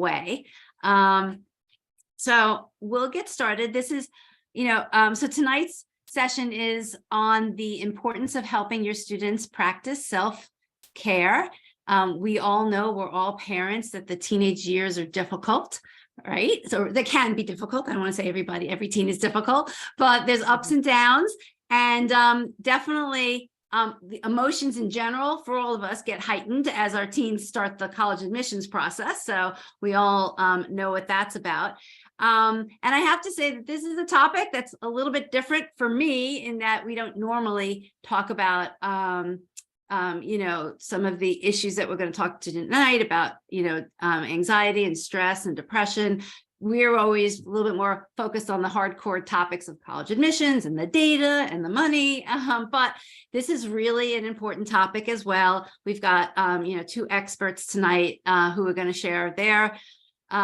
away. So we'll get started. This is, so tonight's session is on the importance of helping your students practice self-care. We all know, we're all parents, that the teenage years are difficult, right? So they can be difficult. I don't want to say every teen is difficult, but there's ups and downs, and definitely the emotions in general for all of us get heightened as our teens start the college admissions process. So we all know what that's about. And I have to say that this is a topic that's a little bit different for me, in that we don't normally talk about some of the issues that we're going to talk to tonight about, anxiety and stress and depression. We're always a little bit more focused on the hardcore topics of college admissions and the data and the money. But this is really an important topic as well. We've got, two experts tonight who are going to share their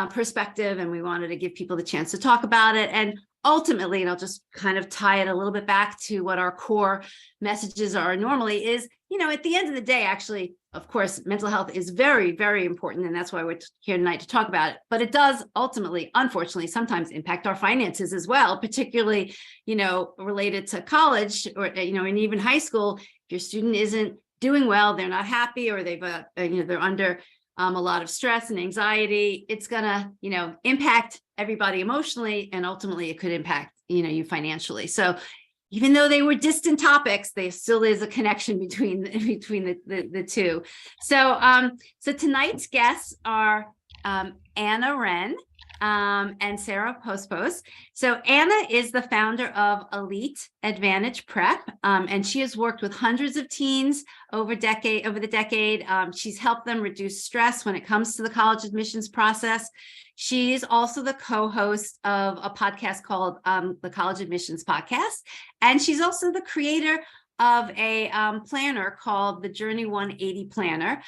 perspective, and we wanted to give people the chance to talk about it. And ultimately, and I'll just kind of tie it a little bit back to what our core messages are normally, is, at the end of the day, actually, of course, mental health is very, very important. And that's why we're here tonight to talk about it. But it does ultimately, unfortunately, sometimes impact our finances as well, particularly, related to college or, and even high school. If your student isn't doing well, they're not happy, or they've, they're under a lot of stress and anxiety, it's gonna, impact everybody emotionally, and ultimately it could impact, you financially. So even though they were distant topics, there still is a connection between the two. So so tonight's guests are Anna Ren and Sarah Pospos. So Anna is the founder of Elite Advantage Prep, and she has worked with hundreds of teens over the decade. She's helped them reduce stress when it comes to the college admissions process. She's also the co-host of a podcast called the College Admissions Podcast, and she's also the creator of a planner called the Journey 180 Planner,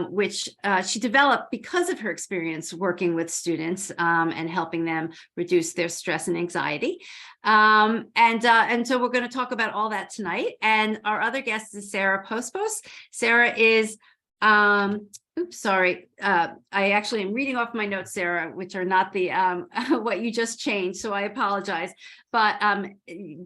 which she developed because of her experience working with students and helping them reduce their stress and anxiety. And so we're going to talk about all that tonight. And our other guest is Sarah Pospos. Sarah is I actually am reading off my notes, Sarah, which are not the what you just changed, so I apologize. But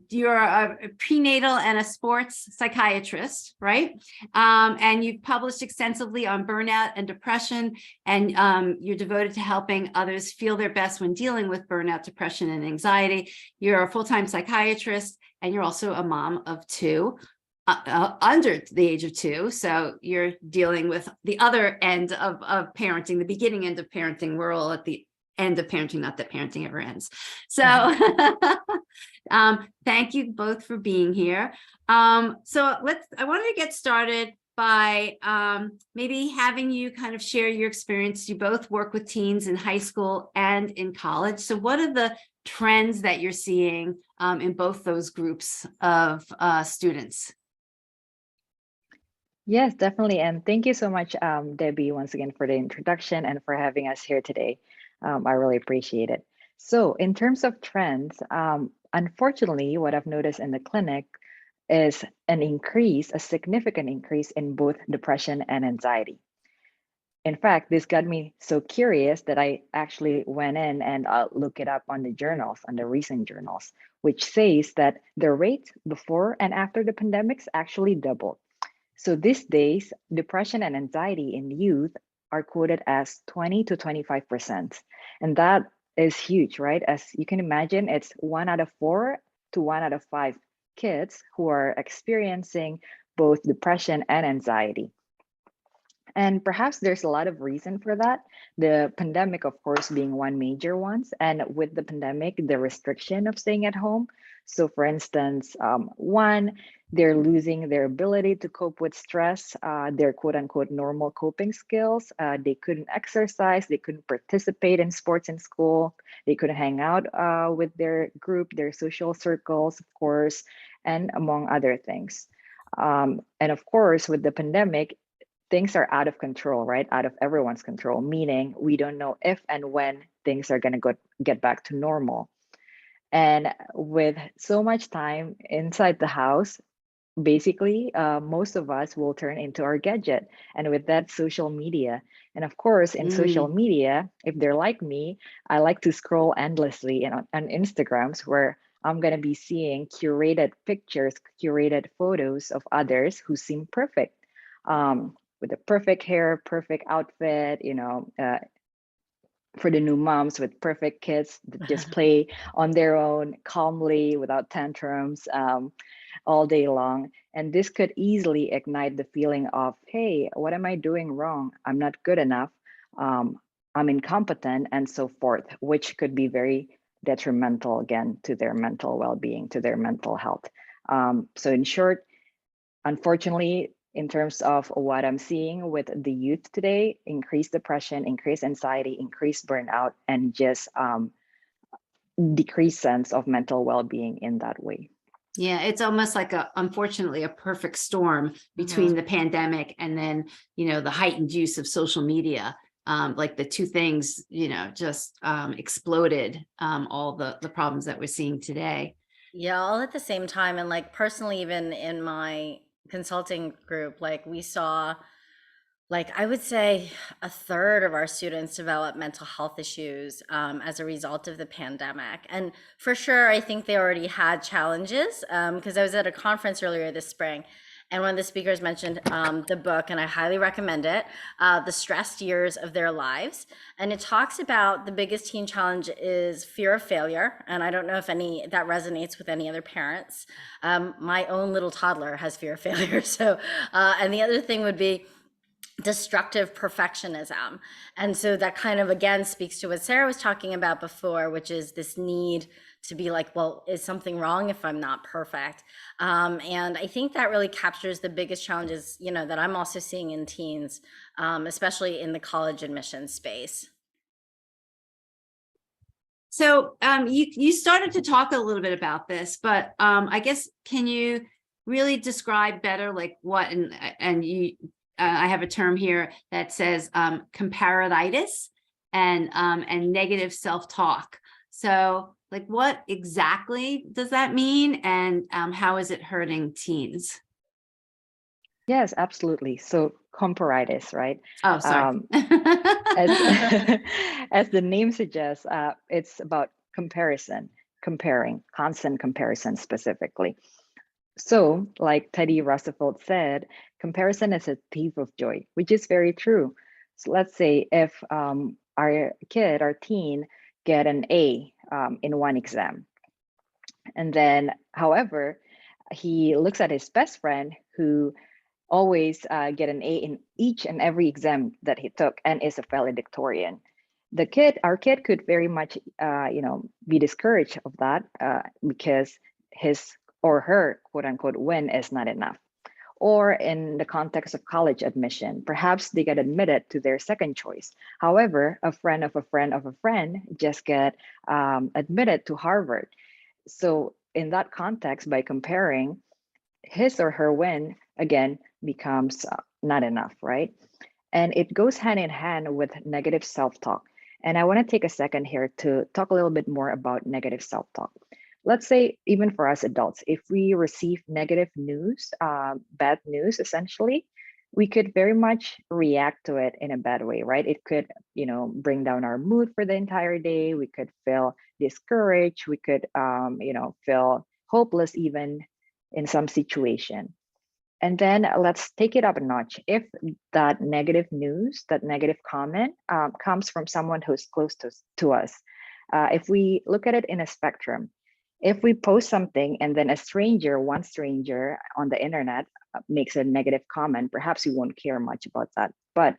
you're a prenatal and a sports psychiatrist, right? And you've published extensively on burnout and depression, and you're devoted to helping others feel their best when dealing with burnout, depression, and anxiety. You're a full-time psychiatrist, and you're also a mom of two. Under the age of 2, so you're dealing with the other end of parenting, the beginning end of parenting. We're all at the end of parenting, not that parenting ever ends. So thank you both for being here. I wanted to get started by maybe having you kind of share your experience. You both work with teens in high school and in college. So what are the trends that you're seeing in both those groups of students? Yes, definitely. And thank you so much, Debbie, once again for the introduction and for having us here today. I really appreciate it. So in terms of trends, unfortunately, what I've noticed in the clinic is a significant increase in both depression and anxiety. In fact, this got me so curious that I actually went in and looked it up on the recent journals, which says that the rates before and after the pandemics actually doubled. So these days, depression and anxiety in youth are quoted as 20 to 25%. And that is huge, right? As you can imagine, it's 1 out of 4 to 1 out of 5 kids who are experiencing both depression and anxiety. And perhaps there's a lot of reason for that. The pandemic, of course, being one major one. And with the pandemic, the restriction of staying at home. So for instance, one, they're losing their ability to cope with stress, their quote unquote normal coping skills. They couldn't exercise, they couldn't participate in sports in school, they couldn't hang out with their group, their social circles, of course, and among other things. And of course, with the pandemic, things are out of control, right? Out of everyone's control, meaning we don't know if and when things are going to get back to normal. And with so much time inside the house, basically, most of us will turn into our gadget, and with that, social media. And of course, in social Mm. media, if they're like me, I like to scroll endlessly on Instagrams, where I'm going to be seeing curated pictures, curated photos of others who seem perfect, with the perfect hair, perfect outfit, for the new moms with perfect kids that just play on their own calmly without tantrums, all day long. And this could easily ignite the feeling of, hey, what am I doing wrong? I'm not good enough. Um, I'm incompetent, and so forth, which could be very detrimental again to their mental well-being, to their mental health. So in short, unfortunately, in terms of what I'm seeing with the youth today, increased depression, increased anxiety, increased burnout, and just decreased sense of mental well-being in that way. Yeah, it's almost like unfortunately, a perfect storm between the pandemic and then, the heightened use of social media. Like the two things, just exploded all the problems that we're seeing today. Yeah, all at the same time. And like personally, even in my consulting group, like we saw, like I would say a third of our students develop mental health issues as a result of the pandemic. And for sure, I think they already had challenges because I was at a conference earlier this spring, and one of the speakers mentioned the book, and I highly recommend it, The Stressed Years of Their Lives. And it talks about the biggest teen challenge is fear of failure. And I don't know if any that resonates with any other parents. My own little toddler has fear of failure. So, and the other thing would be destructive perfectionism. And so that kind of again speaks to what Sarah was talking about before, which is this need to be like, well, is something wrong if I'm not perfect? And I think that really captures the biggest challenges, that I'm also seeing in teens, especially in the college admission space. So you started to talk a little bit about this, but I guess, can you really describe better like what, and you, I have a term here that says comparatitis and negative self-talk. So like what exactly does that mean, and how is it hurting teens? Yes, absolutely. So comparitis, right? Oh, sorry. As as the name suggests, it's about comparison, comparing, constant comparison specifically. So, like Teddy Roosevelt said, comparison is a thief of joy, which is very true. So let's say if our kid, our teen, get an A in one exam, and then, however, he looks at his best friend who always get an A in each and every exam that he took and is a valedictorian. Our kid could very much, be discouraged of that because his or her quote unquote win is not enough. Or in the context of college admission, perhaps they get admitted to their second choice. However, a friend of a friend of a friend just get admitted to Harvard. So in that context, by comparing, his or her win again becomes not enough, right? And it goes hand in hand with negative self-talk. And I want to take a second here to talk a little bit more about negative self-talk. Let's say, even for us adults, if we receive negative news, bad news, essentially, we could very much react to it in a bad way, right? It could, bring down our mood for the entire day. We could feel discouraged. We could, feel hopeless even in some situation. And then let's take it up a notch. If that negative news, that negative comment comes from someone who's close to us, if we look at it in a spectrum, if we post something and then one stranger on the internet makes a negative comment, perhaps we won't care much about that. But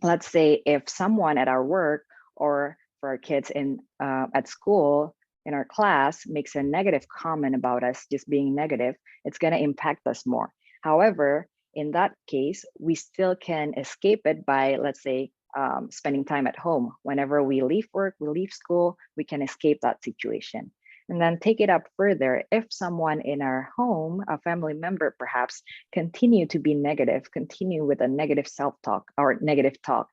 let's say if someone at our work or for our kids at school, in our class, makes a negative comment about us, just being negative, it's going to impact us more. However, in that case, we still can escape it by, let's say, spending time at home. Whenever we leave work, we leave school, we can escape that situation. And then take it up further. If someone in our home, a family member perhaps, continue to be negative, continue with a negative self-talk or negative talk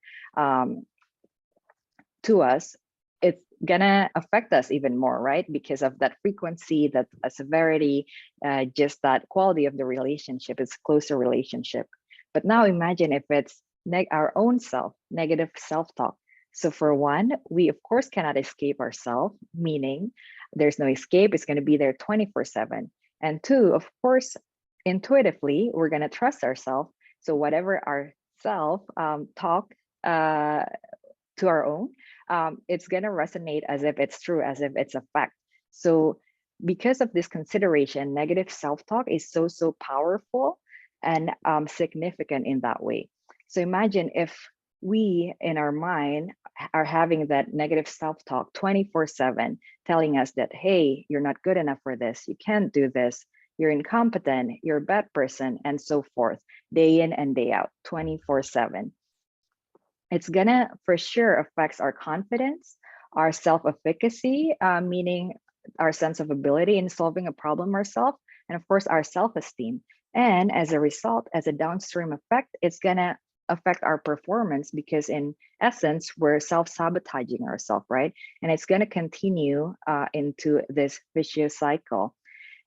to us, it's gonna affect us even more, right? Because of that frequency, that severity, just that quality of the relationship, it's closer relationship. But now imagine if it's our own self, negative self-talk. So for one, we of course cannot escape ourselves, meaning there's no escape, it's gonna be there 24/7. And two, of course, intuitively, we're gonna trust ourselves. So whatever our self talk to our own, it's going to resonate as if it's true, as if it's a fact. So because of this consideration, negative self-talk is so powerful and significant in that way. So imagine if we in our mind are having that negative self-talk 24/7, telling us that, hey, you're not good enough for this, you can't do this, you're incompetent, you're a bad person, and so forth, day in and day out, 24/7. It's gonna for sure affects our confidence, our self-efficacy, meaning our sense of ability in solving a problem ourselves, and of course our self-esteem. And as a result, as a downstream effect, it's gonna affect our performance, because in essence, we're self-sabotaging ourselves, right? And it's gonna continue into this vicious cycle.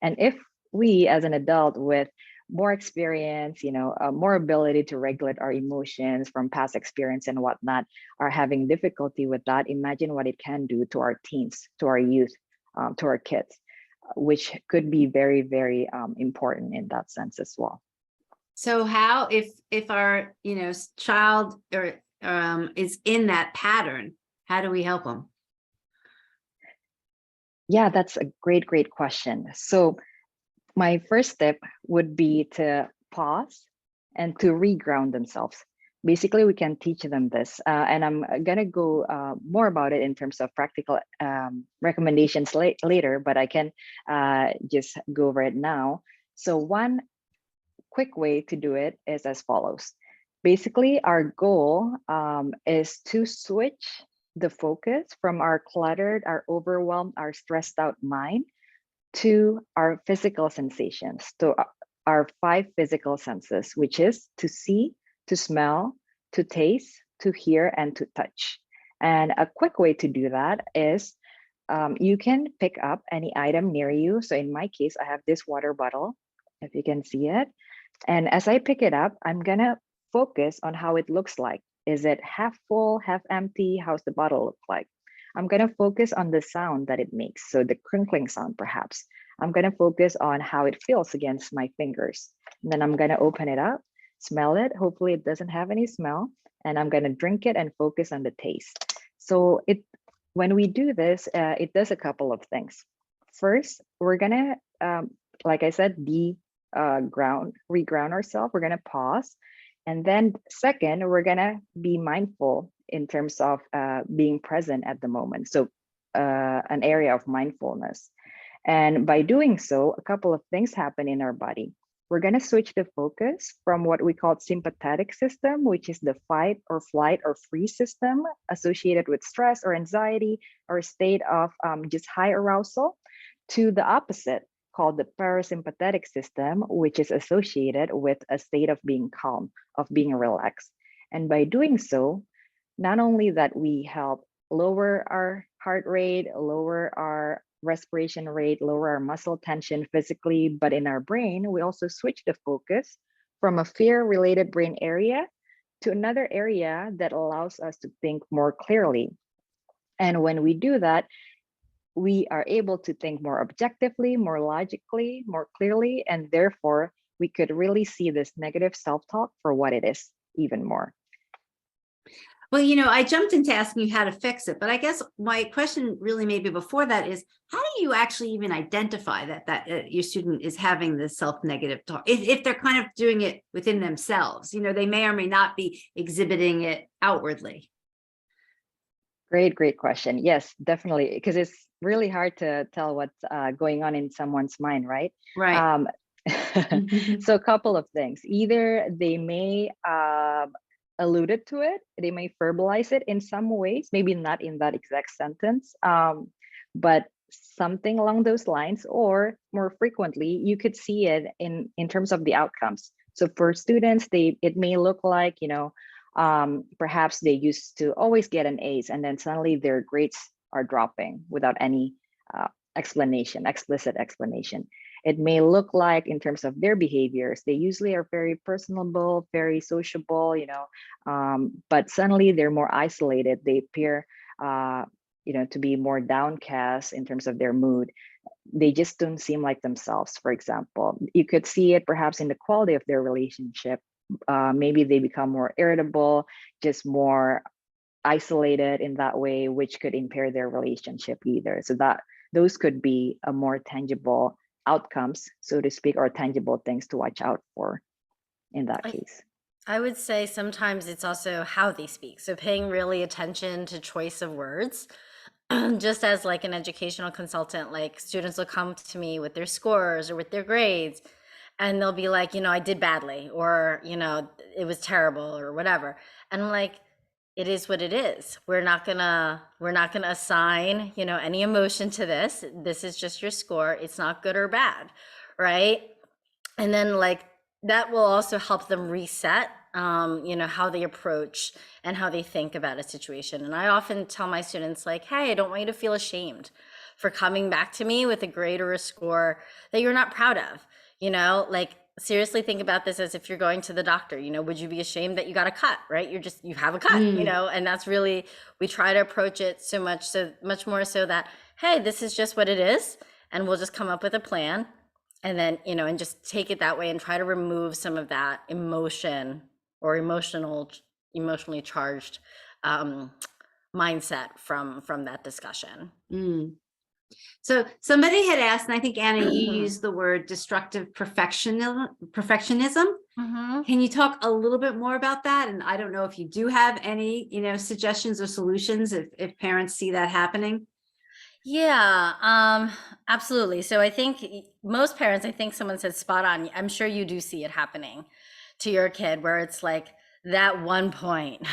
And if we as an adult with more experience, more ability to regulate our emotions from past experience and whatnot, are having difficulty with that, imagine what it can do to our teens, to our youth, to our kids, which could be very, very important in that sense as well. So how, if our, child or is in that pattern, how do we help them? Yeah, that's a great question. So my first step would be to pause and to reground themselves. Basically, we can teach them this, and I'm gonna go more about it in terms of practical recommendations later, but I can just go over it now. So one quick way to do it is as follows. Basically, our goal is to switch the focus from our cluttered, our overwhelmed, our stressed out mind to our physical sensations, to our 5 physical senses, which is to see, to smell, to taste, to hear, and to touch. And a quick way to do that is you can pick up any item near you. So in my case, I have this water bottle, if you can see it. And as I pick it up, I'm gonna focus on how it looks like. Is it half full, half empty? How's the bottle look like? I'm going to focus on the sound that it makes. So the crinkling sound, perhaps. I'm going to focus on how it feels against my fingers. And then I'm going to open it up, smell it. Hopefully it doesn't have any smell. And I'm going to drink it and focus on the taste. So when we do this, it does a couple of things. First, we're going to, like I said, reground ourselves. We're going to pause. And then second, we're going to be mindful in terms of being present at the moment. So an area of mindfulness. And by doing so, a couple of things happen in our body. We're going to switch the focus from what we call sympathetic system, which is the fight or flight or freeze system associated with stress or anxiety or a state of just high arousal, to the opposite, called the parasympathetic system, which is associated with a state of being calm, of being relaxed. And by doing so, not only that we help lower our heart rate, lower our respiration rate, lower our muscle tension physically, but in our brain, we also switch the focus from a fear-related brain area to another area that allows us to think more clearly. And when we do that, we are able to think more objectively, more logically, more clearly, and therefore we could really see this negative self-talk for what it is even more. Well, I jumped into asking you how to fix it, but I guess my question really maybe before that is, how do you actually even identify that your student is having this self-negative talk? If they're kind of doing it within themselves, they may or may not be exhibiting it outwardly. Great question. Yes, definitely, because it's really hard to tell what's going on in someone's mind, right? Right. So a couple of things. Either they may alluded to it, they may verbalize it in some ways, maybe not in that exact sentence, but something along those lines, or more frequently, you could see it in terms of the outcomes. So for students, it may look like, perhaps they used to always get an A's, and then suddenly their grades are dropping without any explicit explanation. It may look like, in terms of their behaviors, they usually are very personable, very sociable, but suddenly they're more isolated. They appear, to be more downcast in terms of their mood. They just don't seem like themselves, for example. You could see it perhaps in the quality of their relationship. Maybe they become more irritable, just more isolated in that way, which could impair their relationship either. So that those could be a more tangible outcomes, so to speak, or tangible things to watch out for in that case. I would say sometimes it's also how they speak. So paying really attention to choice of words. Just as like an educational consultant, like students will come to me with their scores or with their grades, and they'll be like, I did badly, or, it was terrible or whatever. And I'm like, it is what it is. We're not gonna assign, any emotion to this. This is just your score. It's not good or bad, right? And then like that will also help them reset, how they approach and how they think about a situation. And I often tell my students like, hey, I don't want you to feel ashamed for coming back to me with a grade or a score that you're not proud of. Like seriously think about this as if you're going to the doctor. Would you be ashamed that you got a cut, right? You have a cut, and that's really, we try to approach it much more so that, hey, this is just what it is, and we'll just come up with a plan, and then, and just take it that way and try to remove some of that emotion or emotionally charged mindset from that discussion. So somebody had asked, and I think Anna, you used the word destructive perfectionism. Can you talk a little bit more about that? And I don't know if you do have any, suggestions or solutions if parents see that happening. Yeah, absolutely. So I think most parents, I think someone said spot on. I'm sure you do see it happening to your kid where it's like that 1 point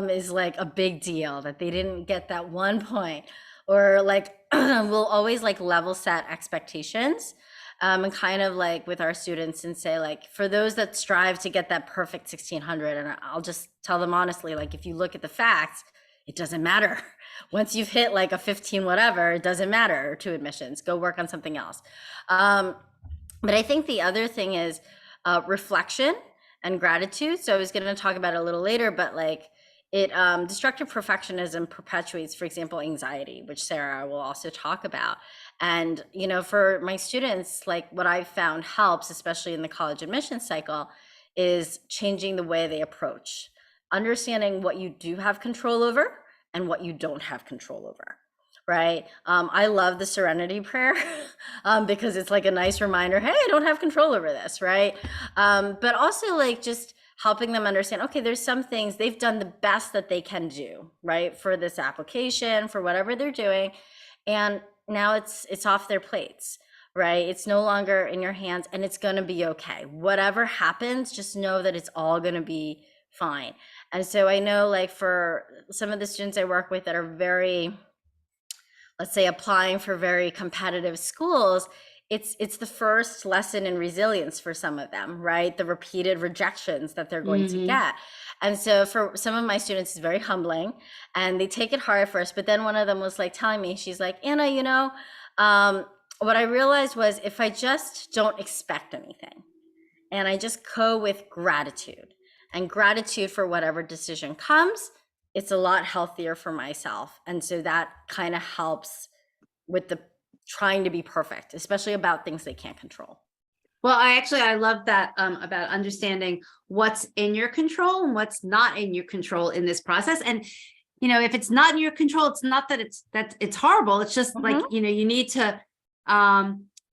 is like a big deal that they didn't get that 1 point, or like we'll always like level set expectations and kind of like with our students and say like, for those that strive to get that perfect 1600, and I'll just tell them honestly, like if you look at the facts, it doesn't matter. Once you've hit like a 15 whatever, it doesn't matter, or 2 admissions, go work on something else. But I think the other thing is reflection and gratitude. So I was going to talk about it a little later, but like destructive perfectionism perpetuates, for example, anxiety, which Sarah will also talk about. And, for my students, like what I've found helps, especially in the college admission cycle, is changing the way they approach, understanding what you do have control over and what you don't have control over. Right. I love the serenity prayer because it's like a nice reminder, hey, I don't have control over this. Right. But also like just helping them understand, okay, there's some things they've done the best that they can do, right, for this application, for whatever they're doing. And now it's off their plates, right? It's no longer in your hands, and it's going to be okay. Whatever happens, just know that it's all going to be fine. And so I know like for some of the students I work with that are very, let's say, applying for very competitive schools, it's the first lesson in resilience for some of them, right? The repeated rejections that they're going to get. And so for some of my students, it's very humbling and they take it hard at first. But then one of them was like telling me, she's like, Anna, what I realized was if I just don't expect anything and I just go with gratitude and gratitude for whatever decision comes, it's a lot healthier for myself. And so that kind of helps with the trying to be perfect, especially about things they can't control. Well, I love that about understanding what's in your control and what's not in your control in this process. And, if it's not in your control, it's not that it's horrible. It's just like, you need to,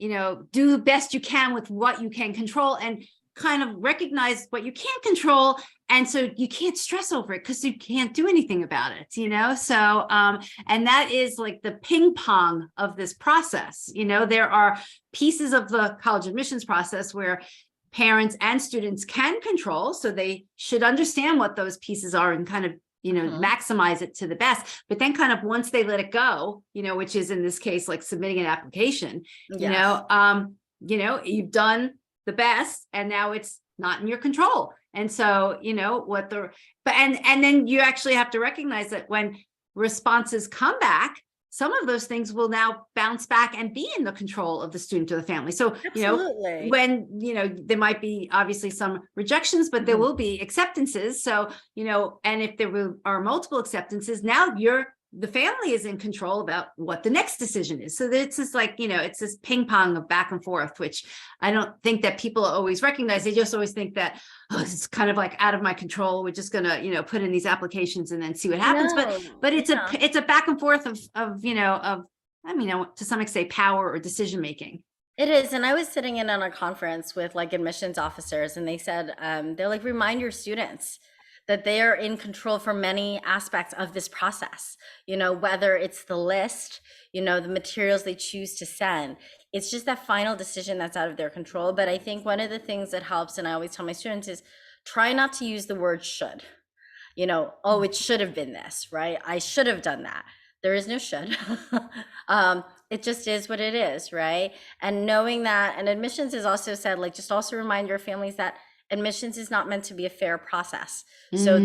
do the best you can with what you can control and kind of recognize what you can't control. And so you can't stress over it because you can't do anything about it, So, and that is like the ping pong of this process. There are pieces of the college admissions process where parents and students can control. So they should understand what those pieces are and kind of, maximize it to the best. But then kind of once they let it go, which is in this case, like submitting an application, you've done the best and now it's not in your control. And so, and then you actually have to recognize that when responses come back, some of those things will now bounce back and be in the control of the student or the family. So, Absolutely. when, there might be obviously some rejections, but there will be acceptances. So, and if there are multiple acceptances, now the family is in control about what the next decision is. So it's just like, it's this ping pong of back and forth, which I don't think that people always recognize. They just always think that, it's kind of like out of my control. We're just going to, put in these applications and then see what happens. But it's a back and forth of to some extent power or decision making. It is. And I was sitting in on a conference with like admissions officers, and they said, they're like, remind your students that they are in control for many aspects of this process, whether it's the list, the materials they choose to send. It's just that final decision that's out of their control. But I think one of the things that helps, and I always tell my students, is try not to use the word should. Oh, it should have been this, right? I should have done that. There is no should. It just is what it is, right? And knowing that, and admissions has also said, like, just also remind your families that admissions is not meant to be a fair process. So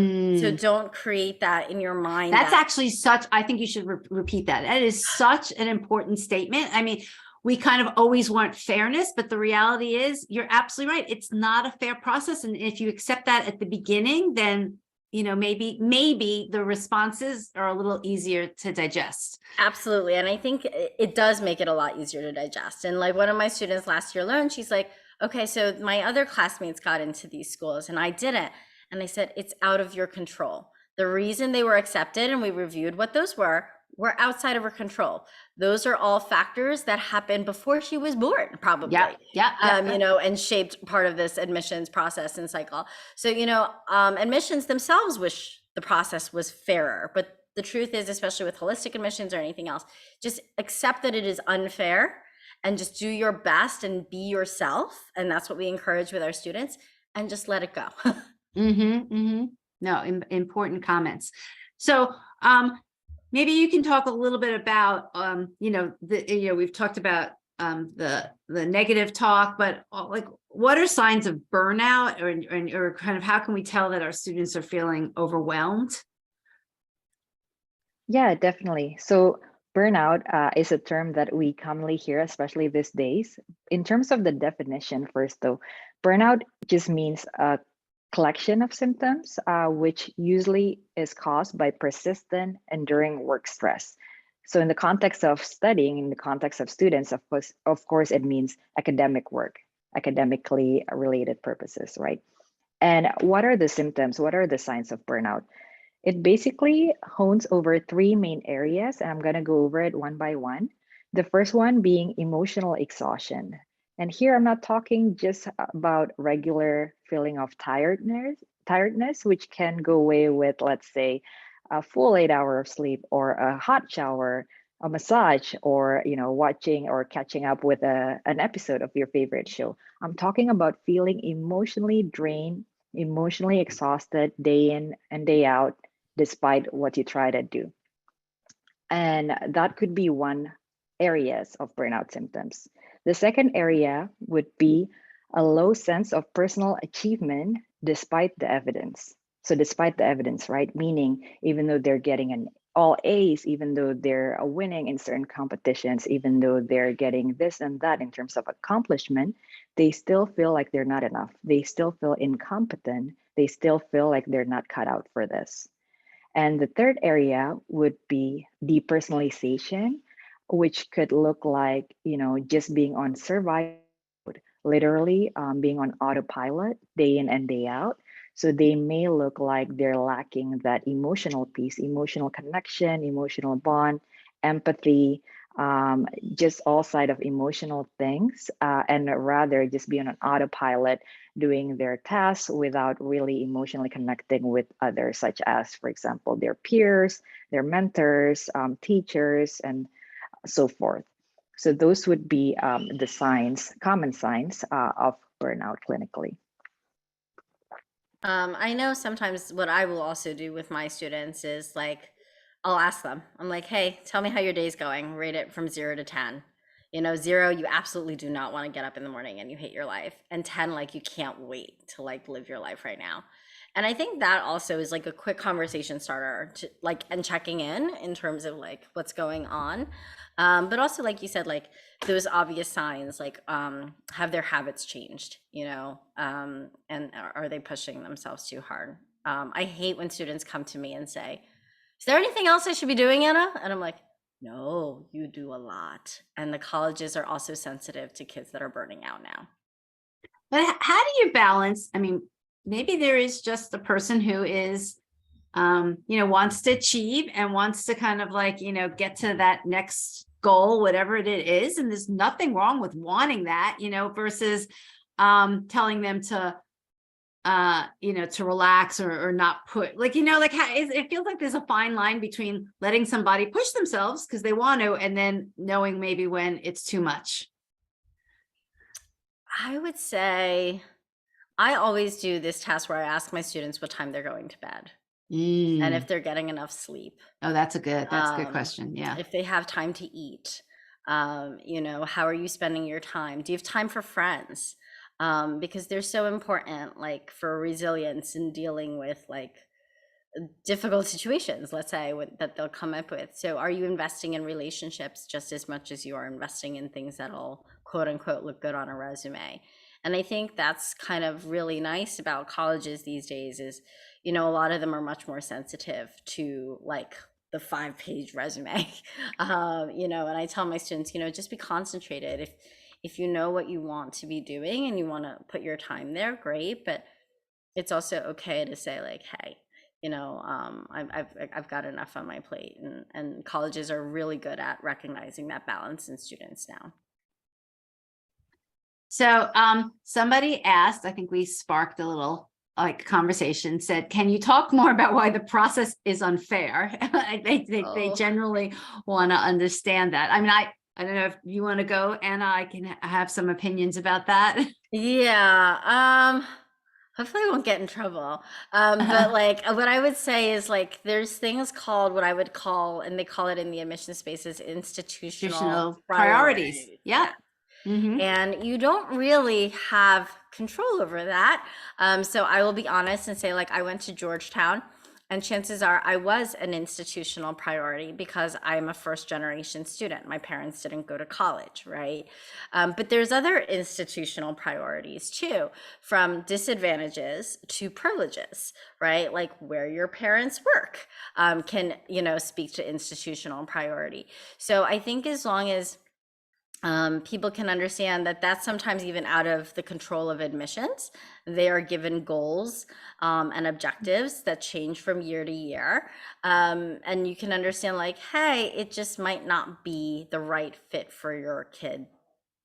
don't create that in your mind. That's actually I think you should repeat that. That is such an important statement. I mean, we kind of always want fairness, but the reality is you're absolutely right. It's not a fair process. And if you accept that at the beginning, then, maybe the responses are a little easier to digest. Absolutely. And I think it does make it a lot easier to digest. And like one of my students last year learned, she's like, okay, so my other classmates got into these schools and I didn't. And I said, it's out of your control. The reason they were accepted, and we reviewed what those were outside of her control. Those are all factors that happened before she was born, probably. Yeah. And shaped part of this admissions process and cycle. So, admissions themselves wish the process was fairer, but the truth is, especially with holistic admissions or anything else, just accept that it is unfair and just do your best and be yourself. And that's what we encourage with our students, and just let it go. No, important comments. So, maybe you can talk a little bit about, we've talked about the negative talk, but like, what are signs of burnout, or kind of how can we tell that our students are feeling overwhelmed? Yeah, definitely. So burnout is a term that we commonly hear, especially these days. In terms of the definition, first though, burnout just means a collection of symptoms, which usually is caused by persistent, enduring work stress. So in the context of studying, in the context of students, of course, it means academic work, academically related purposes, right? And what are the symptoms? What are the signs of burnout? It basically hones over three main areas, and I'm going to go over it one by one. The first one being emotional exhaustion. And here I'm not talking just about regular feeling of tiredness, which can go away with, let's say, a full 8 hour of sleep, or a hot shower, a massage, or watching or catching up with an episode of your favorite show. I'm talking about feeling emotionally drained, emotionally exhausted day in and day out, despite what you try to do. And that could be one areas of burnout symptoms. The second area would be a low sense of personal achievement despite the evidence. So despite the evidence, right? Meaning, even though they're getting an all A's, even though they're winning in certain competitions, even though they're getting this and that in terms of accomplishment, they still feel like they're not enough. They still feel incompetent. They still feel like they're not cut out for this. And the third area would be depersonalization, which could look like, just being on survival mode, literally being on autopilot day in and day out. So they may look like they're lacking that emotional piece, emotional connection, emotional bond, empathy, just all side of emotional things, and rather just be on an autopilot doing their tasks without really emotionally connecting with others, such as, for example, their peers, their mentors, teachers, and so forth. So those would be the signs, common signs of burnout clinically. I know sometimes what I will also do with my students is like, I'll ask them, I'm like, hey, tell me how your day's going. Rate it from 0 to 10. 0, you absolutely do not want to get up in the morning and you hate your life. And 10, like, you can't wait to like live your life right now. And I think that also is like a quick conversation starter to like, and checking in terms of like what's going on. But also, like you said, like those obvious signs, like have their habits changed, and are they pushing themselves too hard? I hate when students come to me and say, is there anything else I should be doing, Anna? And I'm like, no, you do a lot. And the colleges are also sensitive to kids that are burning out now. But how do you balance? I mean, maybe there is just a person who is, wants to achieve and wants to kind of like, get to that next goal, whatever it is. And there's nothing wrong with wanting that, versus telling them to, to relax or not put like, it feels like there's a fine line between letting somebody push themselves because they want to, and then knowing maybe when it's too much. I would say I always do this task where I ask my students what time they're going to bed and if they're getting enough sleep. Oh, that's a good question. Yeah. If they have time to eat, how are you spending your time? Do you have time for friends? Because they're so important, like for resilience and dealing with like difficult situations, let's say, that they'll come up with. So are you investing in relationships just as much as you are investing in things that'll quote unquote look good on a resume? And I think that's kind of really nice about colleges these days is, a lot of them are much more sensitive to like the 5-page resume, and I tell my students, just be concentrated. If you know what you want to be doing and you want to put your time there, great. But it's also okay to say like, hey, I've got enough on my plate, and colleges are really good at recognizing that balance in students now. So somebody asked, I think we sparked a little like conversation, said, can you talk more about why the process is unfair? They generally want to understand that. I mean, I don't know if you want to go, Anna. I can have some opinions about that. Yeah. Hopefully I won't get in trouble. But like what I would say is like there's things called what I would call, and they call it in the admission spaces, institutional priorities. Yeah. Mm-hmm. And you don't really have control over that. So I will be honest and say like I went to Georgetown, and chances are I was an institutional priority because I'm a first generation student. My parents didn't go to college, right? But there's other institutional priorities too, from disadvantages to privileges, right? Like where your parents work can, speak to institutional priority. So I think as long as people can understand that that's sometimes even out of the control of admissions. They are given goals and objectives that change from year to year. And you can understand like, hey, it just might not be the right fit for your kid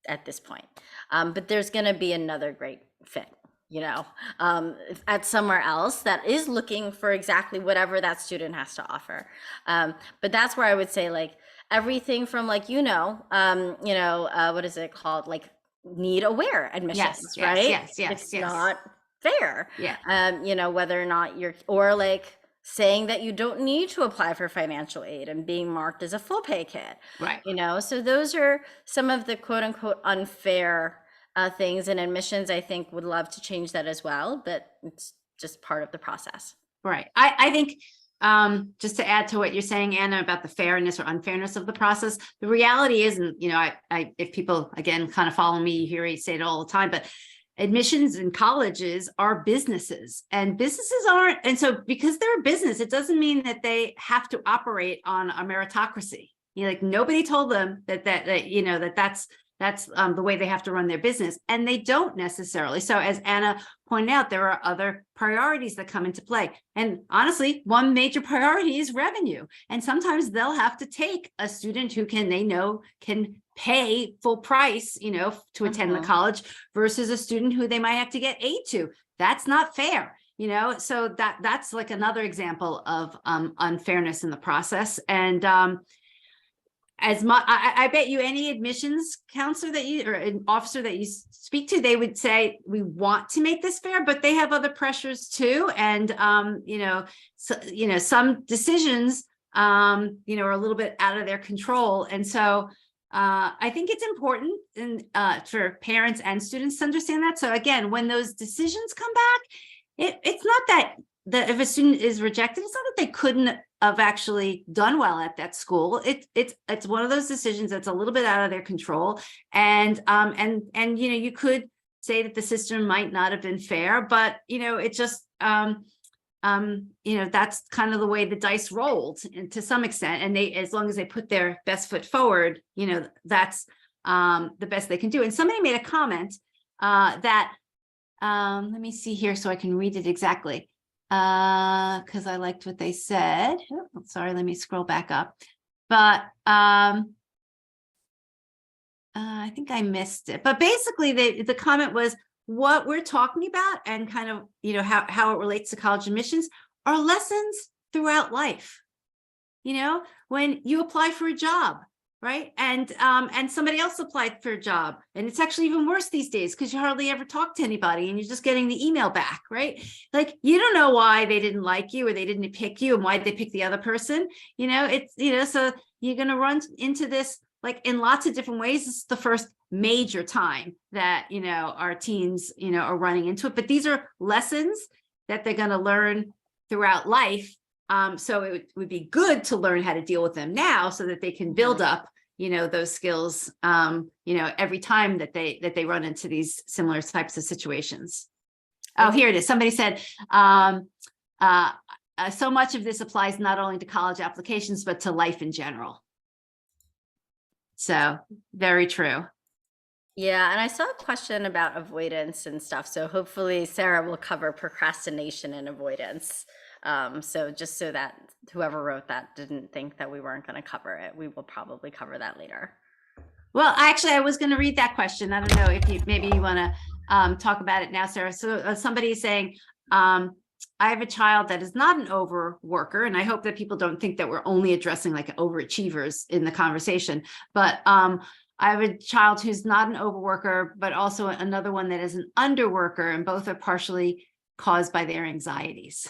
at this point. But there's going to be another great fit, at somewhere else that is looking for exactly whatever that student has to offer. But that's where I would say like, everything from like, what is it called? Like need aware admissions, right? Yes. It's not fair. Yeah. Whether or not or like saying that you don't need to apply for financial aid and being marked as a full pay kid. Right. So those are some of the quote unquote unfair things, and admissions, I think, would love to change that as well, but it's just part of the process. Right. I think just to add to what you're saying, Anna, about the fairness or unfairness of the process, the reality isn't, if people, again, kind of follow me, you hear me say it all the time, but admissions in colleges are businesses, and businesses aren't. And so because they're a business, it doesn't mean that they have to operate on a meritocracy. Like nobody told them that's the way they have to run their business, and they don't necessarily. So as Anna pointed out, there are other priorities that come into play. And honestly, one major priority is revenue. And sometimes they'll have to take a student who can pay full price, to attend the college versus a student who they might have to get aid to. That's not fair. So that's like another example of unfairness in the process. And as much, I bet you any admissions counselor or an officer that you speak to, they would say, we want to make this fair, but they have other pressures too. And, some decisions, are a little bit out of their control. And so I think it's important for parents and students to understand that. So again, when those decisions come back, It's not that if a student is rejected, it's not that they couldn't have actually done well at that school. It's one of those decisions that's a little bit out of their control. And you could say that the system might not have been fair, but it just that's kind of the way the dice rolled, and to some extent, and as long as they put their best foot forward, that's the best they can do. And somebody made a comment that let me see here so I can read it exactly, because I liked what they said. Oh, sorry, let me scroll back up. But I think I missed it. But basically, the comment was, what we're talking about and kind of, how it relates to college admissions are lessons throughout life. When you apply for a job, right? And somebody else applied for a job, and it's actually even worse these days because you hardly ever talk to anybody and you're just getting the email back, right? Like, you don't know why they didn't like you or they didn't pick you and why they picked the other person. So you're going to run into this like in lots of different ways. This is the first major time that, our teens, are running into it, but these are lessons that they're going to learn throughout life. So it would be good to learn how to deal with them now so that they can build up, those skills, every time that they run into these similar types of situations. Oh, here it is. Somebody said, so much of this applies not only to college applications, but to life in general. So very true. Yeah, and I saw a question about avoidance and stuff. So hopefully Sarah will cover procrastination and avoidance. So just so that whoever wrote that didn't think that we weren't going to cover it, we will probably cover that later. Well, actually, I was going to read that question. I don't know if maybe you want to talk about it now, Sarah. So somebody is saying, I have a child that is not an overworker, and I hope that people don't think that we're only addressing like overachievers in the conversation, but I have a child who's not an overworker, but also another one that is an underworker, and both are partially caused by their anxieties.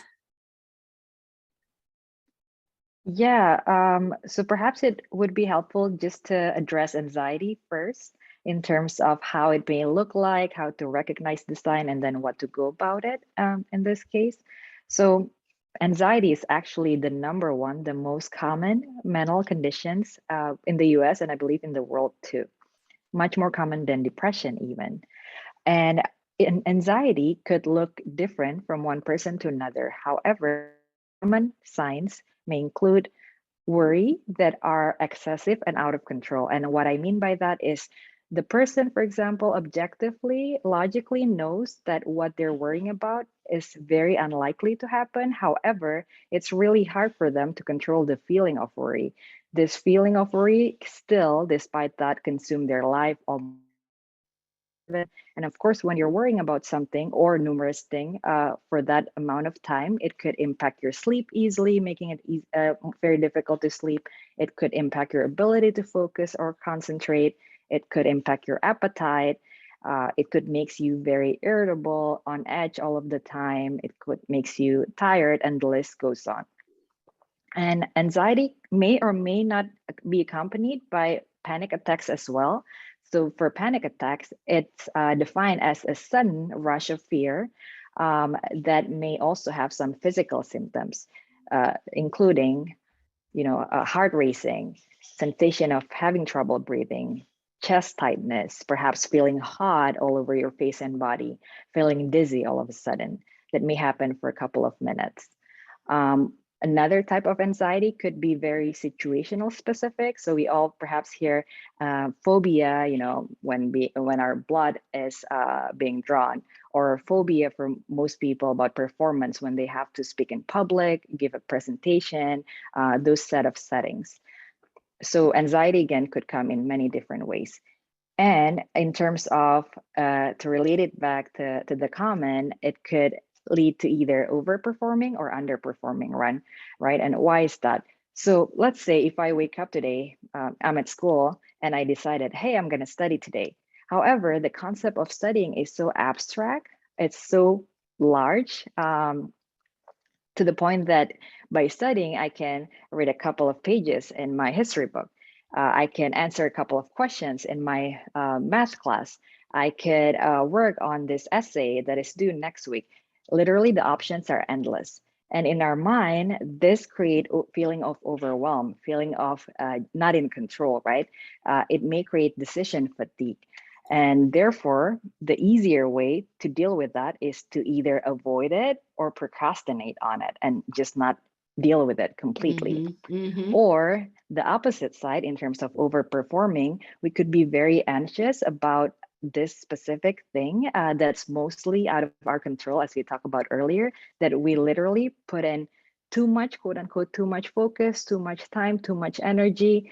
Yeah, so perhaps it would be helpful just to address anxiety first in terms of how it may look like, how to recognize the sign, and then what to go about it in this case. So anxiety is actually the the most common mental conditions in the US, and I believe in the world too. Much more common than depression even. And anxiety could look different from one person to another. However, common signs may include worry that are excessive and out of control. And what I mean by that is the person, for example, objectively, logically knows that what they're worrying about is very unlikely to happen. However, it's really hard for them to control the feeling of worry. This feeling of worry still, despite that, consume their life. And of course, when you're worrying about something or numerous things for that amount of time, it could impact your sleep easily, making it very difficult to sleep. It could impact your ability to focus or concentrate. It could impact your appetite. It could make you very irritable, on edge all of the time. It could make you tired, and the list goes on. And anxiety may or may not be accompanied by panic attacks as well. So for panic attacks, it's defined as a sudden rush of fear that may also have some physical symptoms, including, heart racing, sensation of having trouble breathing, chest tightness, perhaps feeling hot all over your face and body, feeling dizzy all of a sudden. That may happen for a couple of minutes. Another type of anxiety could be very situational specific. So we all perhaps hear phobia, when our blood is being drawn, or phobia for most people about performance when they have to speak in public, give a presentation, those set of settings. So anxiety, again, could come in many different ways. And in terms of, to relate it back to the comment, it could lead to either overperforming or underperforming run, right? And why is that? So let's say if I wake up today, I'm at school and I decided, hey, I'm going to study today. However, the concept of studying is so abstract, it's so large to the point that by studying, I can read a couple of pages in my history book. I can answer a couple of questions in my math class. I could work on this essay that is due next week. Literally, the options are endless. And in our mind, this create feeling of overwhelm, feeling of not in control, right? It may create decision fatigue. And therefore, the easier way to deal with that is to either avoid it or procrastinate on it and just not deal with it completely. Or the opposite side, in terms of overperforming, we could be very anxious about this specific thing that's mostly out of our control, as we talked about earlier, that we literally put in too much, quote unquote, too much focus, too much time, too much energy,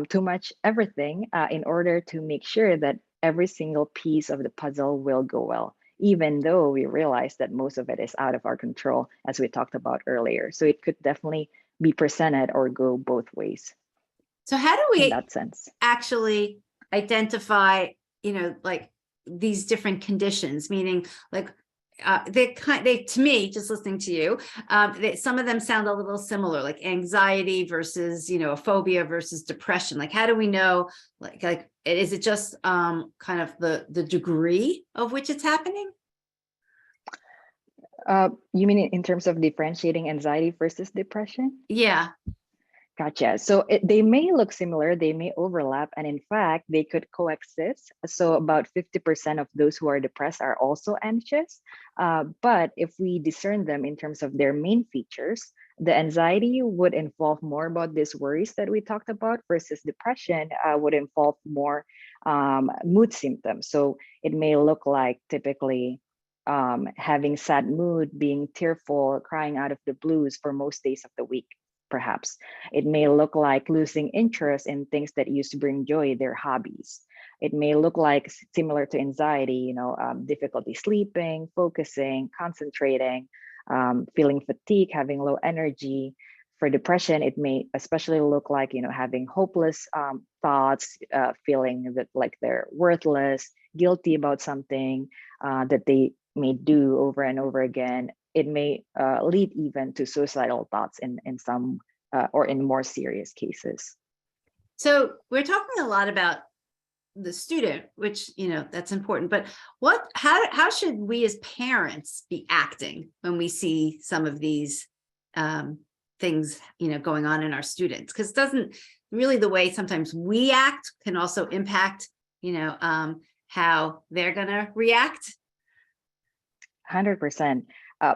too much everything in order to make sure that every single piece of the puzzle will go well, even though we realize that most of it is out of our control, as we talked about earlier. So it could definitely be presented or go both ways. So how do in we that sense actually identify, like these different conditions, meaning like they to me, just listening to you, some of them sound a little similar, like anxiety versus, a phobia versus depression. Like, how do we know, like, is it just kind of the degree of which it's happening? You mean in terms of differentiating anxiety versus depression? Yeah. Gotcha. So they may look similar, they may overlap, and in fact, they could coexist. So about 50% of those who are depressed are also anxious. But if we discern them in terms of their main features, the anxiety would involve more about these worries that we talked about, versus depression would involve more mood symptoms. So it may look like typically having sad mood, being tearful, crying out of the blues for most days of the week. Perhaps it may look like losing interest in things that used to bring joy, their hobbies. It may look like, similar to anxiety, difficulty sleeping, focusing, concentrating, feeling fatigue, having low energy. For depression, it may especially look like, having hopeless thoughts, feeling that like they're worthless, guilty about something that they may do over and over again. It may lead even to suicidal thoughts in some or in more serious cases. So we're talking a lot about the student, which, that's important, but how should we as parents be acting when we see some of these things, going on in our students? Because doesn't really the way sometimes we act can also impact, how they're going to react? 100%.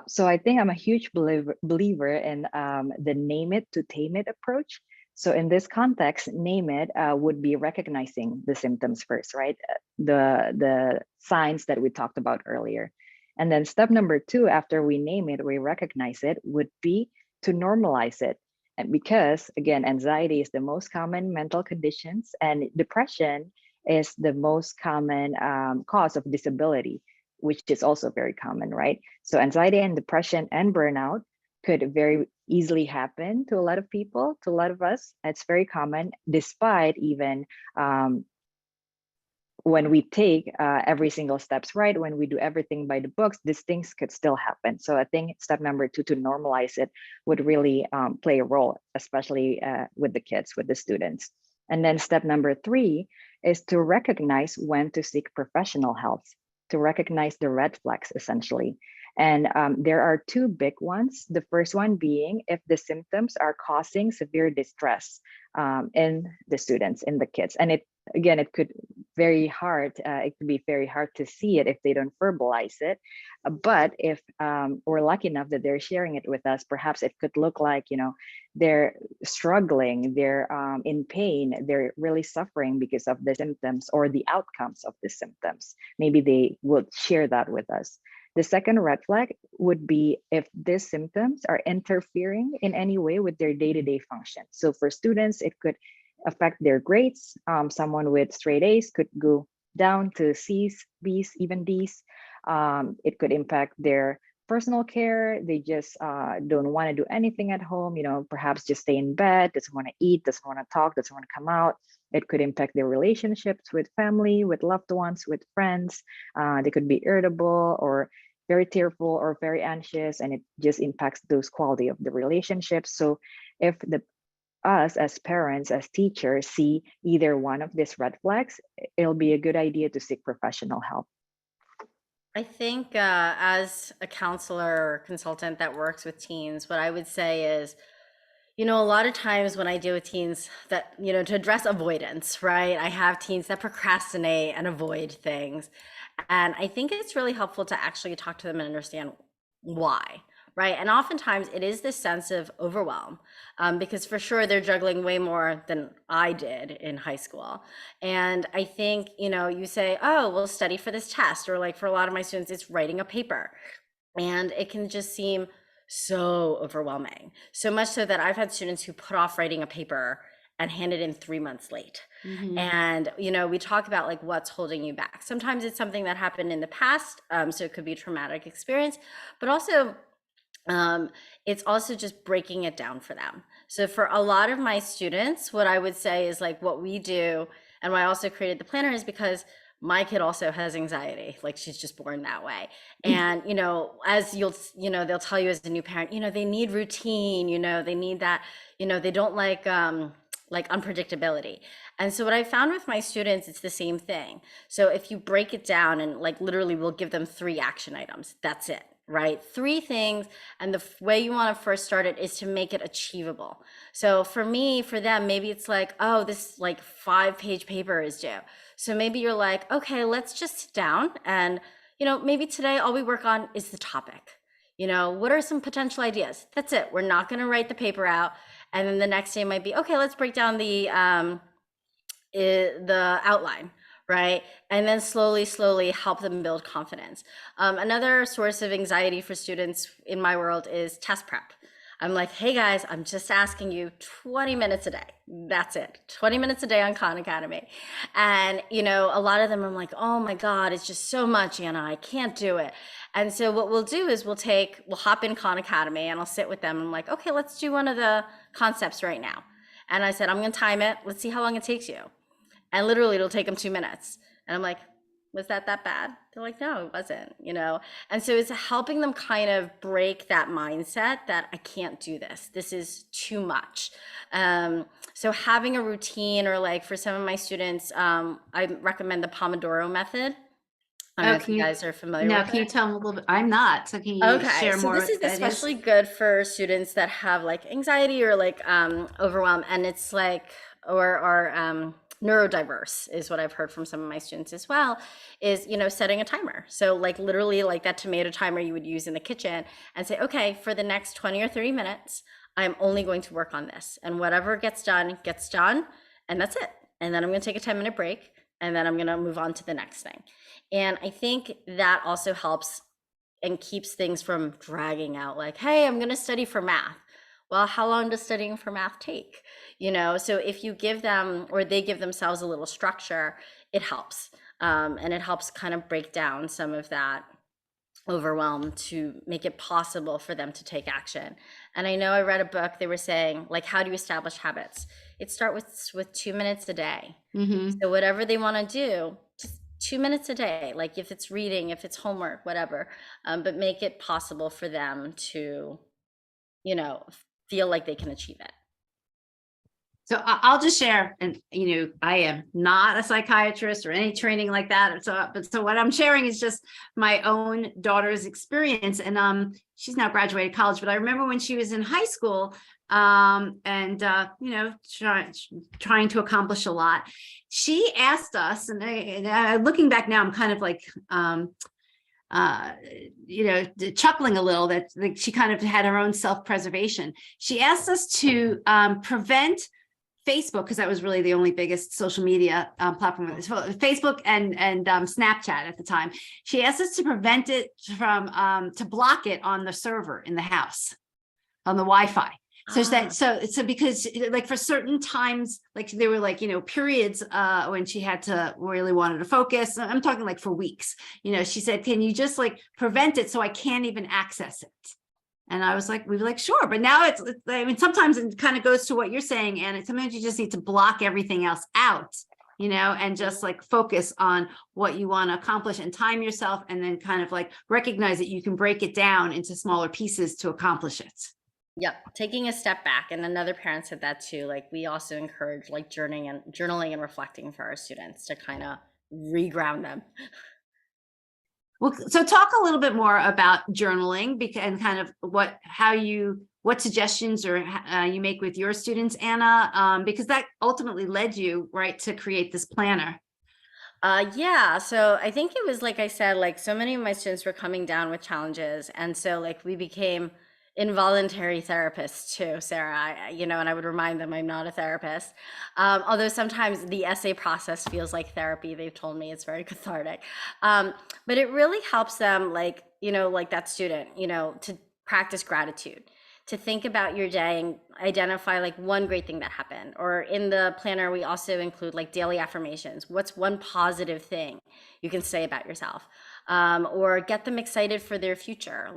So I think I'm a huge believer in the name it to tame it approach. So in this context, name it would be recognizing the symptoms first, right? The signs that we talked about earlier. And then step number 2, after we name it, we recognize it, would be to normalize it. And because, again, anxiety is the most common mental conditions, and depression is the most common cause of disability, which is also very common, right? So anxiety and depression and burnout could very easily happen to a lot of people, to a lot of us. It's very common, despite even when we take every single steps right, when we do everything by the books, these things could still happen. So I think step number 2, to normalize it, would really play a role, especially with the kids, with the students. And then step number 3 is to recognize when to seek professional help, to recognize the red flags, essentially. And there are 2 big ones. The first one being if the symptoms are causing severe distress in the students, in the kids. And it could it could be very hard to see it if they don't verbalize it. But if we're lucky enough that they're sharing it with us, perhaps it could look like, they're struggling, they're in pain, they're really suffering because of the symptoms or the outcomes of the symptoms. Maybe they would share that with us. The second red flag would be if these symptoms are interfering in any way with their day-to-day function. So for students, it could affect their grades. Someone with straight A's could go down to C's, B's, even D's. It could impact their personal care. They just don't want to do anything at home, perhaps just stay in bed, doesn't want to eat, doesn't want to talk, doesn't want to come out. It could impact their relationships with family, with loved ones, with friends. They could be irritable or very tearful or very anxious, and it just impacts those quality of the relationships. So if us as parents, as teachers, see either one of these red flags, it'll be a good idea to seek professional help. I think as a counselor or consultant that works with teens, what I would say is, a lot of times when I deal with teens that, to address avoidance, right? I have teens that procrastinate and avoid things. And I think it's really helpful to actually talk to them and understand why, right? And oftentimes it is this sense of overwhelm, because for sure they're juggling way more than I did in high school. And I think, you say, oh, we'll study for this test, or like for a lot of my students, it's writing a paper. And it can just seem so overwhelming. So much so that I've had students who put off writing a paper and hand it in 3 months late. And, we talk about like what's holding you back. Sometimes it's something that happened in the past. So it could be a traumatic experience, but also it's also just breaking it down for them. So for a lot of my students, what I would say is like what we do, and why I also created the planner, is because my kid also has anxiety. Like she's just born that way. And, as they'll tell you as a new parent, they need routine, they need that, they don't like unpredictability. And so what I found with my students, it's the same thing. So if you break it down and like literally we'll give them 3 action items, that's it, right? 3 things. And the way you want to first start it is to make it achievable. So for them, maybe it's like, oh, this like 5-page paper is due. So maybe you're like, okay, let's just sit down and, maybe today all we work on is the topic. What are some potential ideas? That's it. We're not going to write the paper out. And then the next day might be, okay, let's break down the outline, right? And then slowly help them build confidence. Another source of anxiety for students in my world is test prep. I'm like, hey guys, I'm just asking you 20 minutes a day. That's it. 20 minutes a day on Khan Academy. And, a lot of them I'm like, oh my God, it's just so much, Anna, I can't do it. And so what we'll do is we'll hop in Khan Academy and I'll sit with them. I'm like, okay, let's do one of the concepts right now. And I said, I'm going to time it. Let's see how long it takes you. And literally it'll take them 2 minutes. And I'm like, was that bad? They're like, no, it wasn't, And so it's helping them kind of break that mindset that I can't do this. This is too much. So having a routine, or like for some of my students, I recommend the Pomodoro method. I don't know if you guys are familiar with it. Can you tell them a little bit? I'm not. So can you share more? So this is especially good for students that have like anxiety or like overwhelm. And it's like, or neurodiverse is what I've heard from some of my students as well, is, setting a timer. So like literally like that tomato timer you would use in the kitchen, and say, okay, for the next 20 or 30 minutes, I'm only going to work on this, and whatever gets done, and that's it. And then I'm going to take a 10-minute break, and then I'm going to move on to the next thing. And I think that also helps and keeps things from dragging out. Like, hey, I'm going to study for math. Well, how long does studying for math take? So if you give them, or they give themselves a little structure, it helps. And it helps kind of break down some of that overwhelm to make it possible for them to take action. And I know I read a book, they were saying, like, how do you establish habits? It starts with 2 minutes a day. So whatever they want to do, just 2 minutes a day, like if it's reading, if it's homework, whatever, but make it possible for them to, feel like they can achieve it. So I'll just share, and I am not a psychiatrist or any training like that. So what I'm sharing is just my own daughter's experience, and she's now graduated college. But I remember when she was in high school, and trying to accomplish a lot. She asked us, and looking back now, I'm kind of like, chuckling a little, that like she kind of had her own self-preservation. She asked us to prevent Facebook, because that was really the only biggest social media platform, Facebook and Snapchat at the time. She asked us to prevent it from to block it on the server in the house, on the Wi-Fi. So because like for certain times, like there were like, periods when she had to really wanted to focus. I'm talking like for weeks, she said, can you just like prevent it so I can't even access it? And I was like, we were like, sure. But now sometimes it kind of goes to what you're saying, and sometimes you just need to block everything else out, and just like focus on what you want to accomplish and time yourself, and then kind of like recognize that you can break it down into smaller pieces to accomplish it. Yep. Taking a step back. And another parent said that too. Like we also encourage like journaling and reflecting for our students to kind of reground them. Well, so talk a little bit more about journaling and kind of what suggestions or you make with your students, Anna, because that ultimately led you right to create this planner. Yeah, so I think it was like I said, like so many of my students were coming down with challenges, and so like we became involuntary therapists too, Sarah. And I would remind them I'm not a therapist. Although sometimes the essay process feels like therapy. They've told me it's very cathartic. But it really helps them, like that student, to practice gratitude, to think about your day and identify like one great thing that happened. Or in the planner, we also include like daily affirmations. What's one positive thing you can say about yourself? Or get them excited for their future,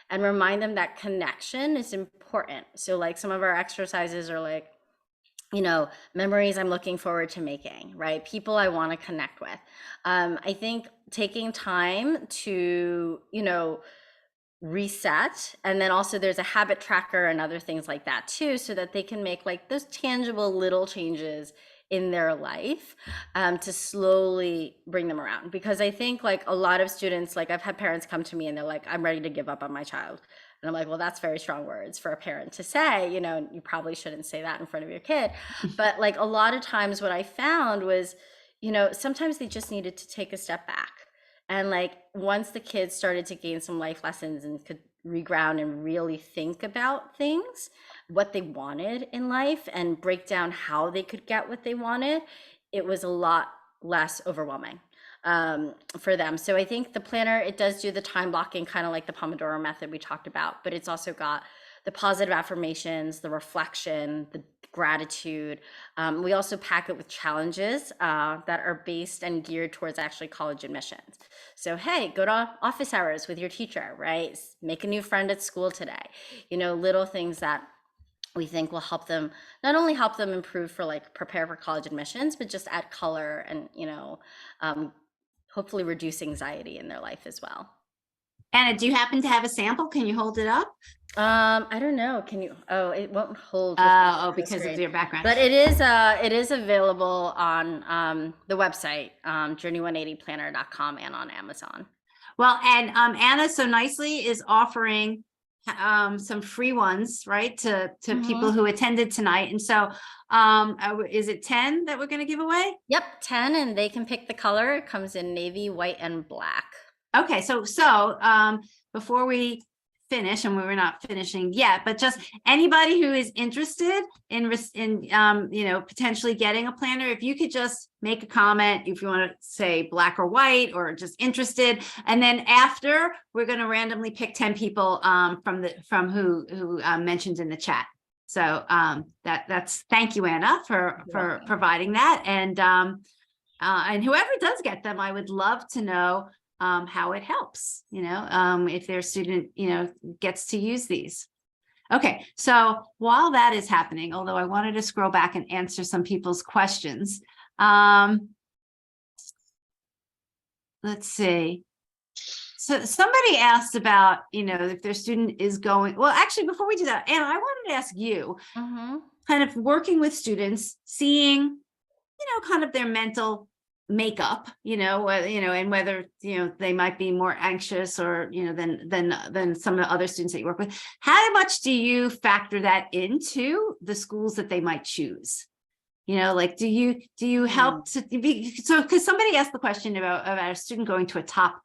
and remind them that connection is important. So like some of our exercises are like, memories I'm looking forward to making, right? People I want to connect with. I think taking time to, reset, and then also there's a habit tracker and other things like that too, so that they can make like those tangible little changes in their life, to slowly bring them around. Because I think like a lot of students, like I've had parents come to me and they're like, I'm ready to give up on my child. And I'm like, well, that's very strong words for a parent to say. You probably shouldn't say that in front of your kid. But like a lot of times what I found was, sometimes they just needed to take a step back. And like once the kids started to gain some life lessons and could reground and really think about things, what they wanted in life, and break down how they could get what they wanted, it was a lot less overwhelming for them. So I think the planner, it does do the time blocking, kind of like the Pomodoro method we talked about, but it's also got the positive affirmations, the reflection, the gratitude. We also pack it with challenges that are based and geared towards actually college admissions. So, hey, go to office hours with your teacher, right? Make a new friend at school today. Little things that we think will help them, not only help them improve for like prepare for college admissions, but just add color and, hopefully reduce anxiety in their life as well. Anna, do you happen to have a sample? Can you hold it up? I don't know. Can you? Oh, it won't hold. Because of your background. But it is available on the website, journey180planner.com, and on Amazon. Well, and Anna so nicely is offering some free ones, right, to people who attended tonight. And so is it 10 that we're going to give away? Yep, 10, and they can pick the color. It comes in navy, white, and black. Okay, so before we finish, and we were not finishing yet, but just anybody who is interested in potentially getting a planner, if you could just make a comment, if you want to say black or white, or just interested, and then after we're going to randomly pick 10 people from who mentioned in the chat. So that's thank you, Anna, for providing that, and whoever does get them, I would love to know how it helps, if their student, gets to use these. Okay, so while that is happening, although I wanted to scroll back and answer some people's questions, let's see. So somebody asked about, if their student is going, well, actually, before we do that, Anna, I wanted to ask you, kind of working with students, seeing, kind of their mental makeup, and whether they might be more anxious or than some of the other students that you work with. How much do you factor that into the schools that they might choose? Like do you help to be, so because somebody asked the question about a student going to a top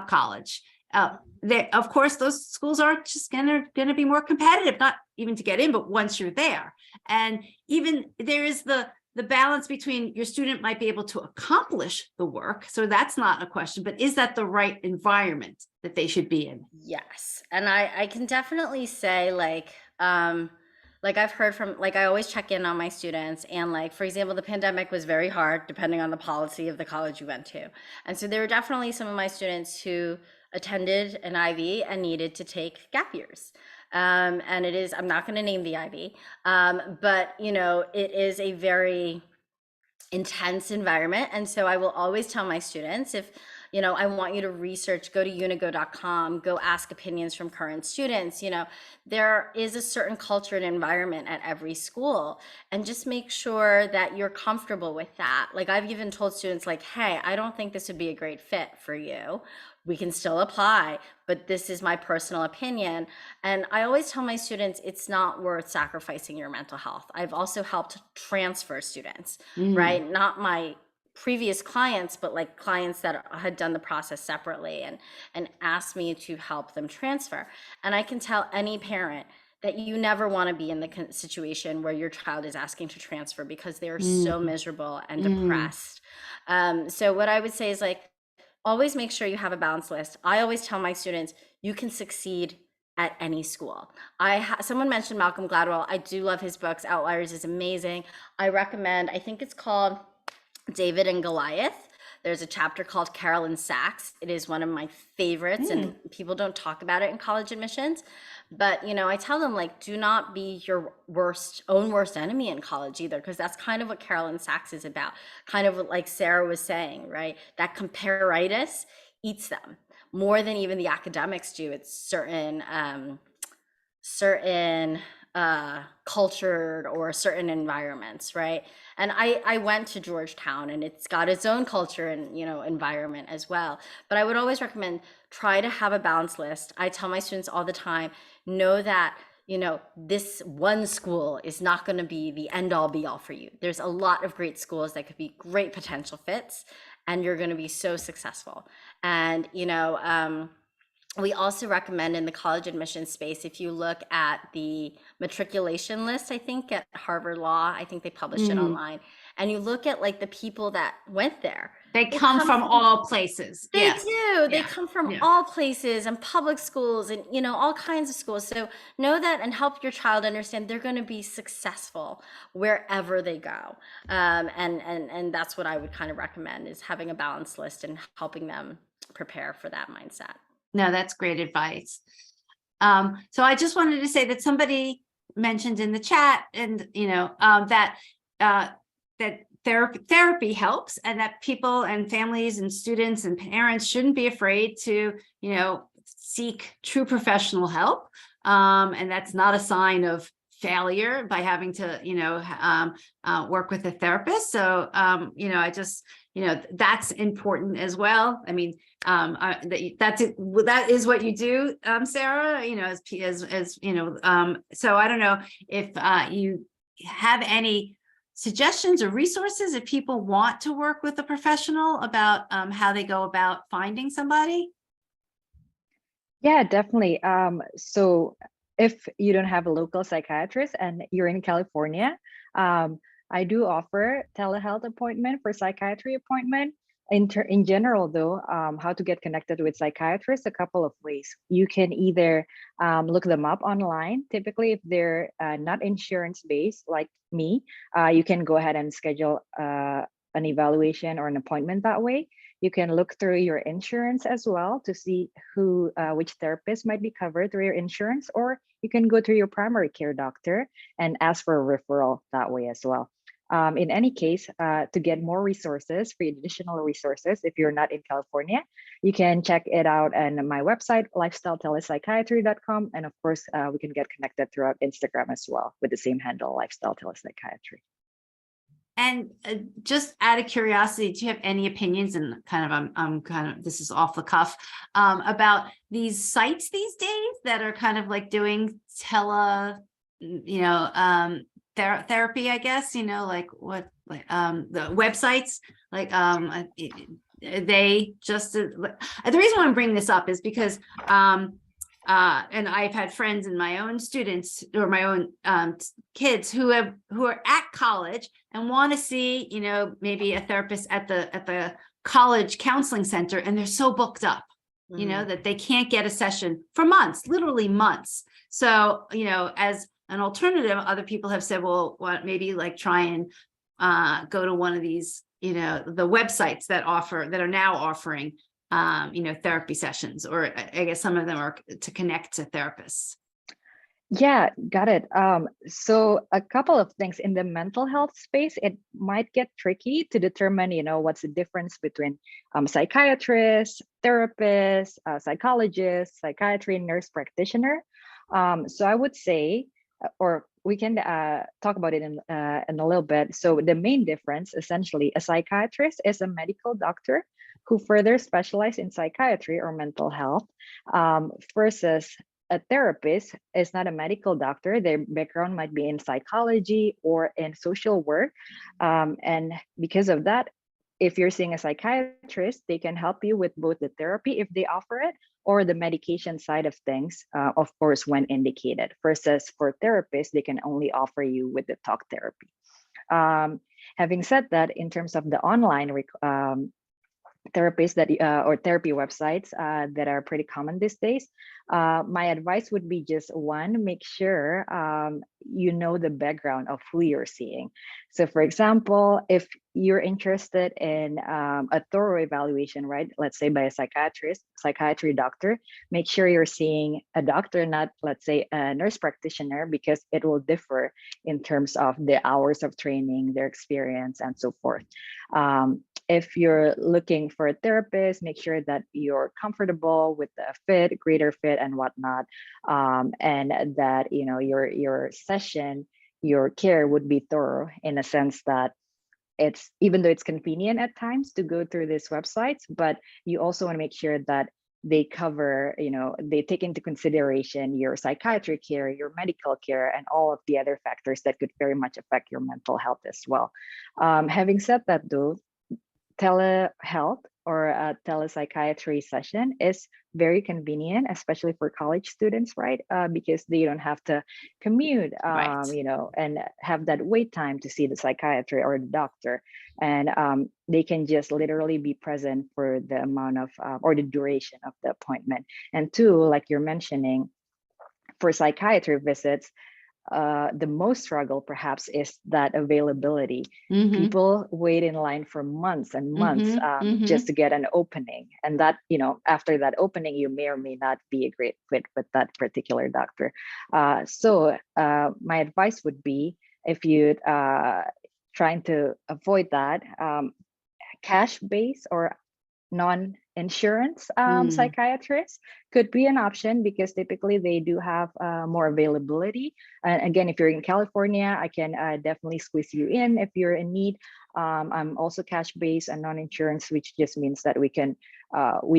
college. Of course, those schools are just going to be more competitive, not even to get in, but once you're there. And even there is the balance between your student might be able to accomplish the work. So that's not a question, but is that the right environment that they should be in? Yes. And I can definitely say like I've heard from, I always check in on my students, and for example, the pandemic was very hard depending on the policy of the college you went to. And so there were definitely some of my students who attended an Ivy and needed to take gap years. And it is, I'm not going to name the Ivy, but it is a very intense environment. And so I will always tell my students, if I want you to research, go to unigo.com, go ask opinions from current students. There is a certain culture and environment at every school, and just make sure that you're comfortable with that. Like, I've even told students, like, hey, I don't think this would be a great fit for you. We can still apply, but this is my personal opinion. And I always tell my students, it's not worth sacrificing your mental health. I've also helped transfer students, right? Not my previous clients, but like clients that had done the process separately and asked me to help them transfer. And I can tell any parent that you never want to be in the situation where your child is asking to transfer, because they are so miserable and depressed. So what I would say is, like, always make sure you have a balanced list. I always tell my students, you can succeed at any school. Someone mentioned Malcolm Gladwell. I do love his books. Outliers is amazing. I recommend, I think it's called David and Goliath. There's a chapter called Carol and Sachs. It is one of my favorites, and people don't talk about it in college admissions. But, I tell them, like, do not be your own worst enemy in college either, because that's kind of what Carol and Sachs is about. Kind of like Sarah was saying, right? That compareritis eats them more than even the academics do. It's certain cultured or certain environments, right? And I went to Georgetown, and it's got its own culture and environment as well. But I would always recommend, try to have a balanced list. I tell my students all the time, know that this one school is not going to be the end all be all for you. There's a lot of great schools that could be great potential fits, and you're going to be so successful. And we also recommend in the college admission space, if you look at the matriculation list, I think at Harvard Law, I think they publish it online, and you look at like the people that went there. They come from all places. They do. They come from all places, and public schools, and all kinds of schools. So know that, and help your child understand they're going to be successful wherever they go. And that's what I would kind of recommend, is having a balanced list and helping them prepare for that mindset. No, that's great advice. So I just wanted to say that somebody mentioned in the chat, and that therapy helps, and that people and families and students and parents shouldn't be afraid to seek true professional help, and that's not a sign of failure by having to work with a therapist. So I just that's important as well. I mean, that is what you do, Sarah, as so I don't know if you have any suggestions or resources if people want to work with a professional about how they go about finding somebody. Yeah, definitely. So if you don't have a local psychiatrist and you're in California, I do offer telehealth appointment for psychiatry appointment. In general, though, how to get connected with psychiatrists, a couple of ways. You can either look them up online. Typically, if they're not insurance-based like me, you can go ahead and schedule an evaluation or an appointment that way. You can look through your insurance as well to see which therapist might be covered through your insurance, or you can go to your primary care doctor and ask for a referral that way as well. In any case, to get more resources, free additional resources, if you're not in California, you can check it out on my website, lifestyletelepsychiatry.com. And of course, we can get connected throughout Instagram as well with the same handle, Lifestyle Telepsychiatry. And just out of curiosity, do you have any opinions, and I'm this is off the cuff, about these sites these days that are kind of like doing therapy, I guess, like what, the websites, like, they just, the reason why I'm bringing this up is because, and I've had friends and my own students or my own kids who are at college and want to see, maybe a therapist at the college counseling center, and they're so booked up, that they can't get a session for months, literally months. So, as an alternative, other people have said, well, maybe like try and go to one of these, the websites that are now offering, therapy sessions, or I guess some of them are to connect to therapists. Yeah, got it. So a couple of things in the mental health space, it might get tricky to determine, what's the difference between psychiatrist, therapist, psychologist, psychiatry, nurse practitioner. So I would say, or we can talk about it in a little bit. So the main difference, essentially, a psychiatrist is a medical doctor who further specialize in psychiatry or mental health, versus a therapist is not a medical doctor. Their background might be in psychology or in social work. And because of that, if you're seeing a psychiatrist, they can help you with both the therapy if they offer it or the medication side of things, of course, when indicated. Versus for therapists, they can only offer you with the talk therapy. Um, Having said that, in terms of the online therapists that or therapy websites that are pretty common these days, my advice would be just one, make sure you know the background of who you're seeing. So for example, if you're interested in a thorough evaluation, right, let's say by a psychiatry doctor, make sure you're seeing a doctor, not, let's say, a nurse practitioner, because it will differ in terms of the hours of training, their experience, and so forth. If you're looking for a therapist, make sure that you're comfortable with the fit, greater fit, and whatnot, and that your session, your care would be thorough, in a sense that it's, even though it's convenient at times to go through these websites, but you also want to make sure that they cover, they take into consideration your psychiatric care, your medical care, and all of the other factors that could very much affect your mental health as well. Having said that, though, telehealth or a telepsychiatry session is very convenient, especially for college students, right? Because they don't have to commute, Right. and have that wait time to see the psychiatrist or the doctor. And they can just literally be present for the amount of, or the duration of the appointment. And two, like you're mentioning, for psychiatry visits, the most struggle perhaps is that availability. Mm-hmm. People wait in line for months and months, Mm-hmm. Mm-hmm. just to get an opening. And that, after that opening, you may or may not be a great fit with that particular doctor. So my advice would be, if you're trying to avoid that, cash based or non-insurance Mm. psychiatrists could be an option, because typically they do have more availability. And again, if you're in California, I can definitely squeeze you in if you're in need. I'm also cash based and non-insurance, which just means that we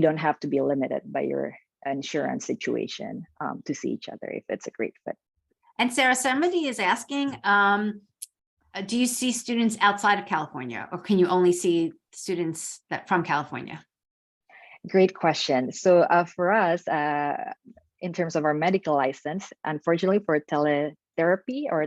don't have to be limited by your insurance situation to see each other if it's a great fit. And Sarah, somebody is asking, do you see students outside of California, or can you only see students that from California? Great question. So for us, in terms of our medical license, unfortunately for teletherapy or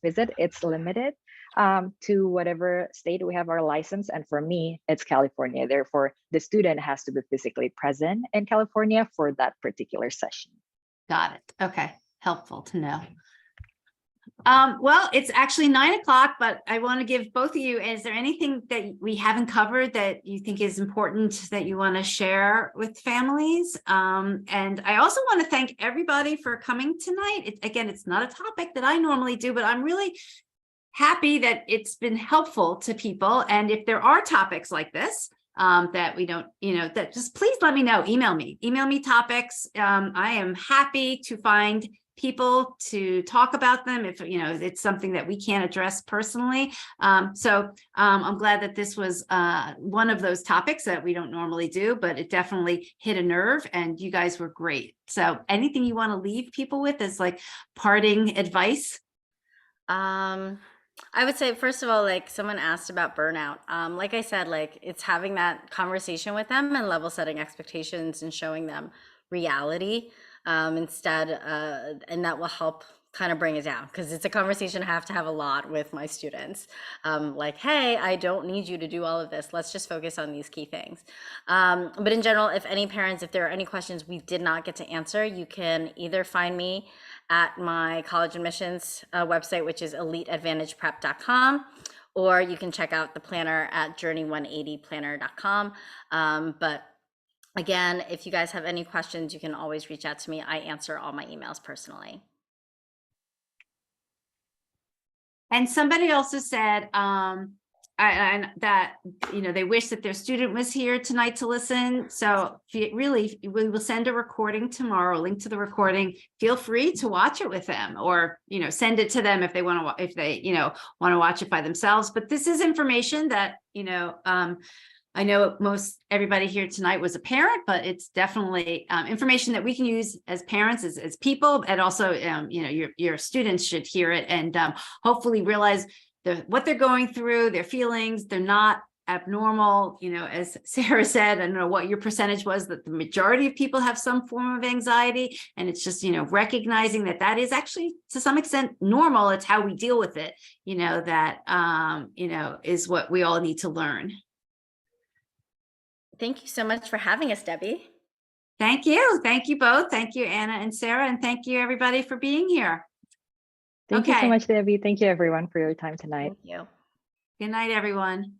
visit, it's limited to whatever state we have our license. And for me, it's California. Therefore, the student has to be physically present in California for that particular session. Got it. Okay. Helpful to know. Well, it's actually 9 o'clock, but I want to give both of you, is there anything that we haven't covered that you think is important that you want to share with families? And I also want to thank everybody for coming tonight. Again, it's not a topic that I normally do, but I'm really happy that it's been helpful to people. And if there are topics like this, that we don't, that just please let me know, email me topics. I am happy to find people to talk about them if it's something that we can't address personally. So I'm glad that this was one of those topics that we don't normally do, but it definitely hit a nerve, and you guys were great. So anything you want to leave people with as like parting advice? I would say, first of all, like someone asked about burnout. Like I said, like it's having that conversation with them and level setting expectations and showing them reality instead, and that will help kind of bring it down, because it's a conversation I have to have a lot with my students. Like, hey, I don't need you to do all of this. Let's just focus on these key things. But in general, if any parents, if there are any questions we did not get to answer, you can either find me at my college admissions website, which is eliteadvantageprep.com, or you can check out the planner at journey180planner.com. But again, if you guys have any questions, you can always reach out to me. I answer all my emails personally. And somebody also said, and that, they wish that their student was here tonight to listen. So we will send a recording tomorrow, link to the recording. Feel free to watch it with them, or, send it to them if they want to, want to watch it by themselves. But this is information that, I know everybody here tonight was a parent, but it's definitely information that we can use as parents, as people, and also, your students should hear it and hopefully realize what they're going through, their feelings. They're not abnormal. As Sarah said, I don't know what your percentage was, that the majority of people have some form of anxiety, and it's just, recognizing that is actually to some extent normal. It's how we deal with it, that, is what we all need to learn. Thank you so much for having us, Debbie. Thank you. Thank you both. Thank you, Anna and Sarah. And thank you, everybody, for being here. Thank you so much, Debbie. Thank you, everyone, for your time tonight. Thank you. Good night, everyone.